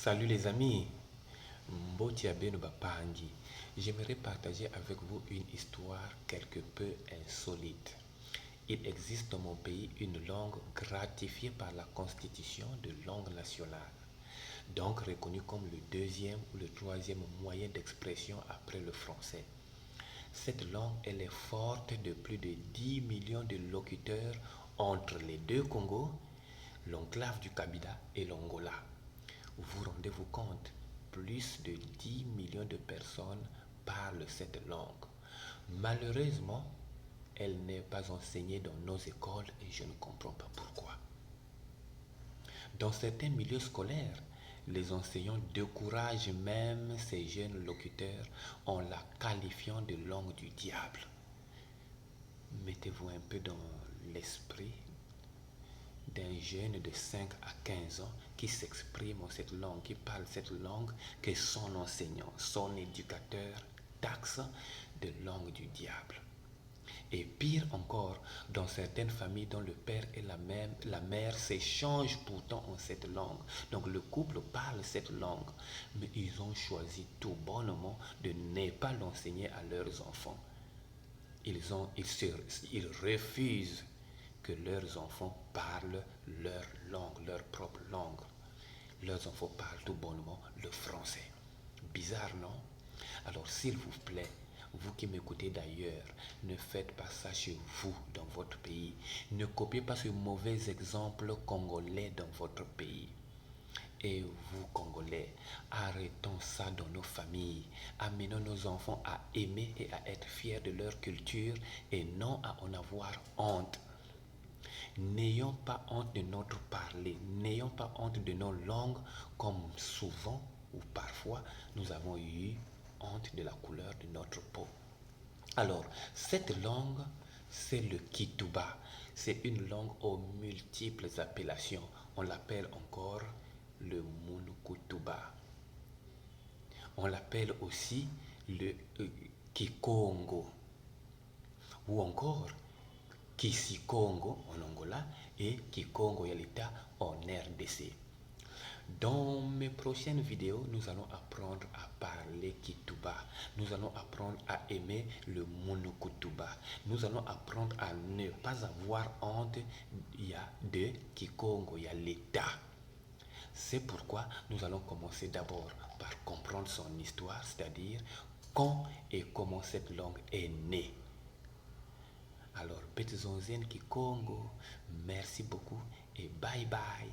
Salut les amis, Mbotia Beno Bapangi. J'aimerais partager avec vous une histoire quelque peu insolite. Il existe dans mon pays une langue gratifiée par la constitution de langue nationale, donc reconnue comme le deuxième ou le troisième moyen d'expression après le français. Cette langue, elle est forte de plus de 10 millions de locuteurs entre les deux Congos, l'enclave du Kabila et l'Angola. Vous rendez-vous compte, plus de 10 millions de personnes parlent cette langue. Malheureusement, elle n'est pas enseignée dans nos écoles et je ne comprends pas pourquoi. Dans certains milieux scolaires, les enseignants découragent même ces jeunes locuteurs en la qualifiant de langue du diable. Mettez-vous un peu dans l'esprit d'un jeune de 5 à 15 ans qui s'exprime en cette langue, qui parle cette langue, que son enseignant, son éducateur taxe de langue du diable. Et pire encore, dans certaines familles dont le père et la mère s'échangent pourtant en cette langue. Donc le couple parle cette langue, mais ils ont choisi tout bonnement de ne pas l'enseigner à leurs enfants. Ils refusent que leurs enfants parlent leur langue, leur propre langue. Leurs enfants parlent tout bonnement le français. Bizarre, non? Alors, s'il vous plaît, vous qui m'écoutez d'ailleurs, ne faites pas ça chez vous, dans votre pays. Ne copiez pas ce mauvais exemple congolais dans votre pays. Et vous, Congolais, arrêtons ça dans nos familles. Amenons nos enfants à aimer et à être fiers de leur culture et non à en avoir honte. N'ayons pas honte de notre parler, n'ayons pas honte de nos langues comme souvent ou parfois nous avons eu honte de la couleur de notre peau. Alors, cette langue, c'est le Kituba. C'est une langue aux multiples appellations. On l'appelle encore le Munukutuba. On l'appelle aussi le Kikongo ou encore Kisikongo en Angola et Kikongo Yalita en RDC. Dans mes prochaines vidéos, nous allons apprendre à parler Kituba. Nous allons apprendre à aimer le Monokutuba. Nous allons apprendre à ne pas avoir honte de Kikongo Yalita. C'est pourquoi nous allons commencer d'abord par comprendre son histoire, c'est-à-dire quand et comment cette langue est née. Alors, Petite Zonzen Kikongo, merci beaucoup et bye bye.